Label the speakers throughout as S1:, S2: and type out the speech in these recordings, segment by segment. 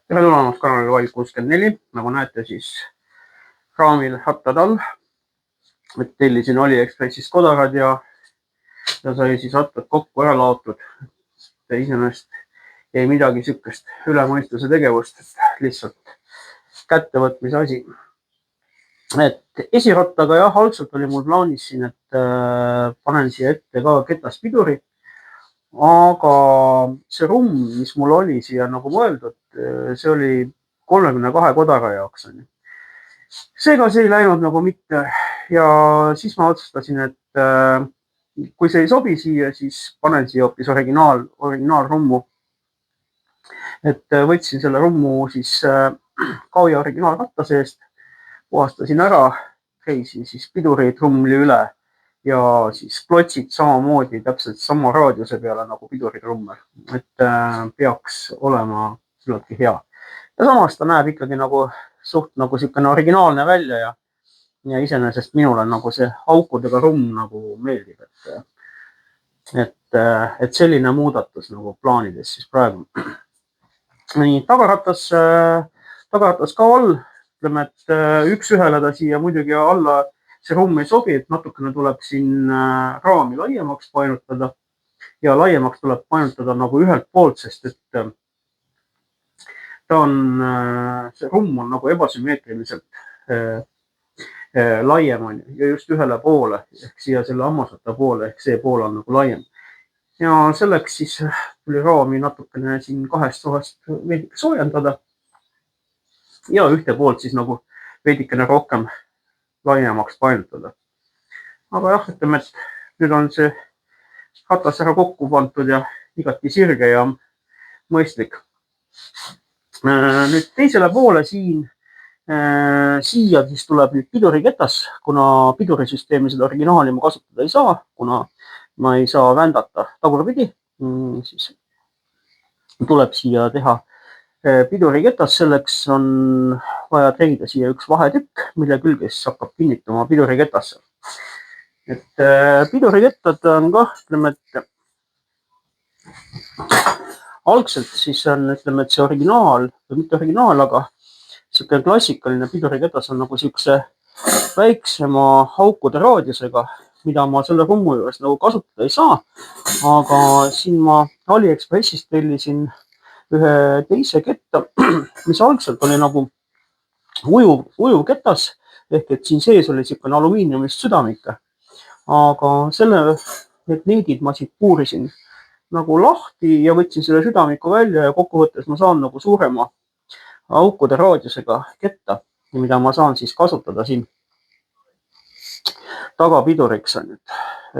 S1: tere tulemast kanalile Vaid 64, nagu näete, siis raamil rattad all, et tellisin AliExpressist kodarad ja sai siis rattad kokku ära laotud. Iseenesest ei midagi sükest üle mõistuse tegevust, et lihtsalt kättevõtmise asi. Et esirattaga jah, algselt oli mul plaanis siin, et panen siia ette ka ketaspiduri, aga see rumm, mis mul oli siia nagu mõeldud, see oli 32 kodara jaoks. Seega see ei läinud nagu mitte ja siis ma otsustasin, et kui see ei sobi siia, siis panen siia hoopis originaalrummu. Et võtsin selle rummu siis Kauja originaalratta seest, puhastasin ära, käisin siis pidureid rumli üle ja siis klotsid samamoodi täpselt sama raadiuse peale nagu piduritrummel, et peaks olema küllaltki hea. Ja samas ta näeb ikkagi nagu suht nagu siukene originaalne välja ja iseenesest minule nagu see aukudega rumm nagu meeldib, et selline muudatus nagu plaanides siis praegu. Nii, tagaratas ka all, ütleme, et üks-ühele ta siia muidugi alla see rumm ei sobi, et natukene tuleb siin raami laiemaks painutada ja laiemaks tuleb painutada nagu ühelt poolt, sest et see rumm on nagu ebasümmeetriliselt laiem on ja just ühele poole ehk siia selle hammasrata poole ehk see pool on nagu laiem. Ja selleks siis tuli raami natukene siin kahest kohast veidike soojendada ja ühte poolt siis nagu veidikene rohkem laiemaks painutada. Aga jah, ütleme, et nüüd on see ratas ära kokku pandud ja igati sirge ja mõistlik. Nüüd teisele poole siia siis tuleb nüüd piduriketas, kuna pidurisüsteemi seda originaali ma kasutada ei saa, kuna ma ei saa vändata tagurpidi, siis tuleb siia teha piduriketas. Selleks on vaja treenida siia üks vahetükk, mille külge siis hakkab kinnituma piduriketasse. Et pidurikettad on ka, ütleme, et algselt siis on, ütleme, et see originaal, või mitte originaal, aga siuke klassikaline piduriketas on nagu siukse väiksema aukude raadiusega, mida ma selle rummu juures nagu kasutada ei saa. Aga siin ma AliExpressist tellisin ühe teise ketta, mis algselt oli nagu ujuv ketas, ehk et siin sees oli siukene alumiiniumist südamike. Aga need needid ma siit puurisin nagu lahti ja võtsin selle südamiku välja ja kokkuvõttes ma saan nagu suurema aukude raadiusega ketta, mida ma saan siis kasutada siin tagapiduriks on,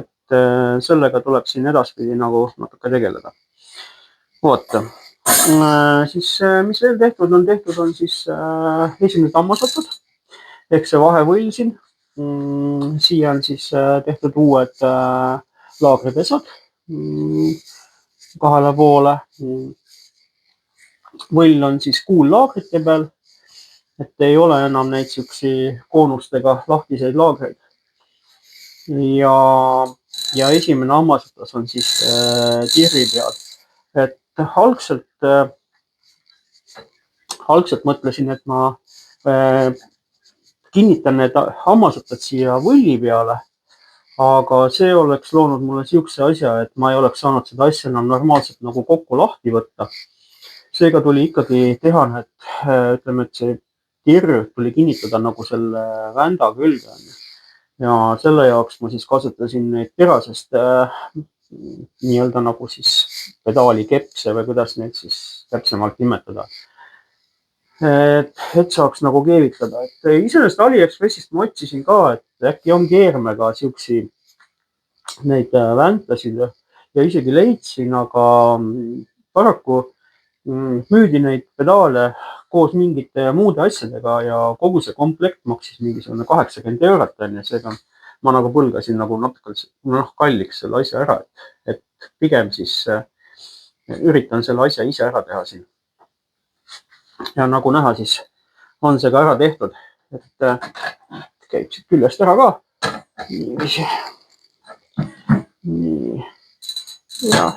S1: et sellega tuleb siin edaspidi nagu natuke tegeleda. Vaata, siis mis veel tehtud on siis esimesed hammasrattad ehk see vahevõll siin. Siia on siis tehtud uued laagripesad kahele poole. Võll on siis kuullaagrite peal, et ei ole enam neid siuksi koonustega lahtiseid laagreid. Ja esimene hammasratas on siis tirri peal, et algselt mõtlesin, et ma kinnitan need hammasratad siia võlli peale, aga see oleks loonud mulle siukse asja, et ma ei oleks saanud seda asja enam normaalselt nagu kokku lahti võtta. Seega tuli ikkagi teha need, ütleme, et see tirr tuli kinnitada nagu selle vända külge. Ja selle jaoks ma siis kasutasin neid terasest nii-öelda nagu siis pedaali kepse või kuidas neid siis täpsemalt nimetada. Et saaks nagu keevitada. Et iseenesest AliExpressist ma otsisin ka, et äkki on keermega siuksi neid väntasid ja isegi leidsin, aga paraku müüdi neid pedaale koos mingite muude asjadega ja kogu see komplekt maksis mingisugune 80 €, seega ma nagu põlgasin nagu natuke kalliks selle asja ära, et pigem siis üritan selle asja ise ära teha siin. Ja nagu näha, siis on see ka ära tehtud, et käib siit küljest ära ka. Nii. Ja.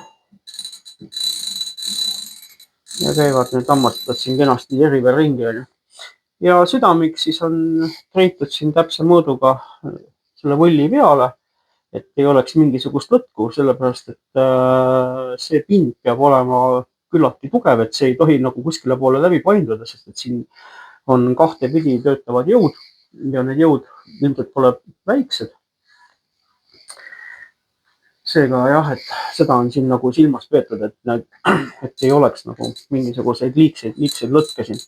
S1: ja käivad need hammastad siin kenasti eri ringi. Ja südamiks siis on treitud siin täpse mõõduga selle võlli peale, et ei oleks mingisugust lõtku, sellepärast et see pind peab olema küllaltki tugev, et see ei tohi nagu kuskile poole läbi painduda, sest et siin on kahtepidi töötavad jõud ja need jõud ilmselt pole väiksed. Seega jah, et seda on siin nagu silmas peetud, et ei oleks nagu mingisuguseid liigseid lõtke siin.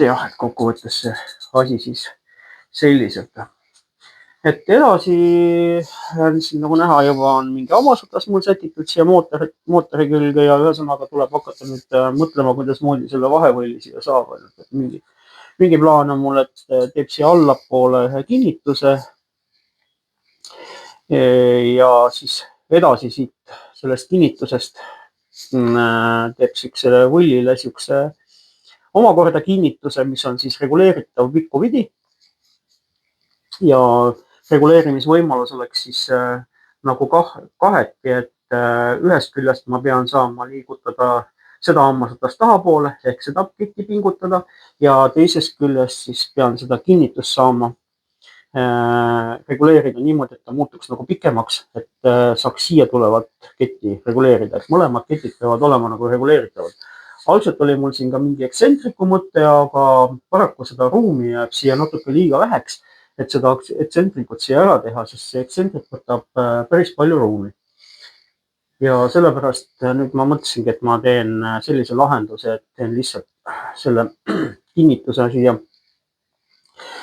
S1: Jah, et kokkuvõttes see asi siis selliselt. Et edasi siin nagu näha juba on mingi avasutas mul sätitud siia mootori külge ja ühesõnaga tuleb hakata nüüd mõtlema, kuidas moodi selle vahevõlli siia saab. Mingi plaan on mul, et teeb siia allapoole ühe kinnituse ja siis edasi siit sellest kinnitusest teeb siukse võllile siukse omakorda kinnituse, mis on siis reguleeritav pikkupidi ja reguleerimisvõimalus oleks siis nagu kaheti, et ühest küljest ma pean saama liigutada seda hammasatast tahapoole ehk seda ketti pingutada ja teisest küljest siis pean seda kinnitust saama reguleerida niimoodi, et ta muutuks nagu pikemaks, et saaks siia tulevat ketti reguleerida, et mõlemad ketid peavad olema nagu reguleeritavad. Algselt oli mul siin ka mingi eksentriku mõte, aga paraku seda ruumi jääb siia natuke liiga väheks, et seda eksentrikut siia ära teha, sest see eksentrik võtab päris palju ruumi. Ja sellepärast nüüd ma mõtlesingi, et ma teen sellise lahenduse, et teen lihtsalt selle kinnituse siia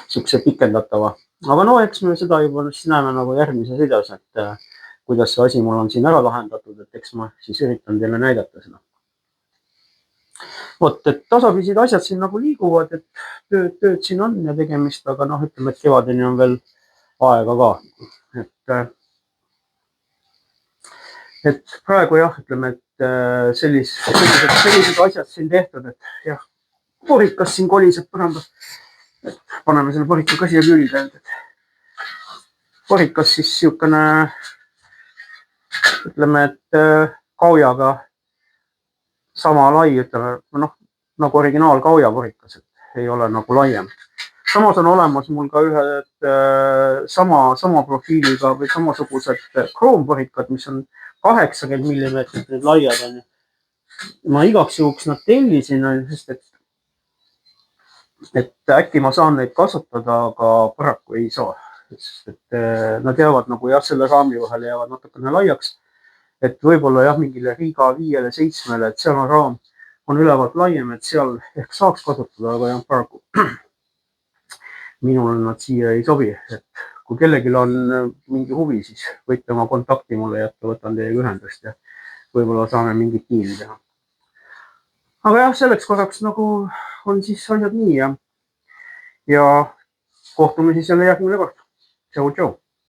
S1: siukse pikendatava. Aga no, eks me seda juba siis näeme nagu järgmises videos, et kuidas see asi mul on siin ära lahendatud, et eks ma siis üritan teile näidata seda. Vot, et tasapisid asjad siin nagu liiguvad, et tööd siin on ja tegemist, aga noh, ütleme, et kevadeni on veel aega ka. Et praegu jah, ütleme, et sellised asjad siin tehtud, et jah, porikas siin koliseb põrandal. Paneme selle porika ka siia külge. Porikas siis siukene, ütleme, et kaujaga sama lai, ütleme, noh, nagu originaal kaujaporikas, et ei ole nagu laiem. Samas on olemas mul ka ühed sama profiiliga või samasugused kroomporikad, mis on 80 mm need laiad on. Ma igaks juhuks nad tellisin, sest et äkki ma saan neid kasutada, aga paraku ei saa. Sest et nad jäävad nagu jah, selle raami vahele jäävad natukene laiaks. Et võib-olla jah, mingile Riga 5-7, et seal on raam on ülevalt laiem, et seal ehk saaks kasutada, aga jah, paraku minul nad siia ei sobi. Et kui kellelgi on mingi huvi, siis võite oma kontakti mulle jätta, võtan teiega ühendust ja võib-olla saame mingit diili teha. Aga jah, selleks korraks nagu on siis asjad nii ja kohtume siis jälle järgmine kord. Tšau, tšau.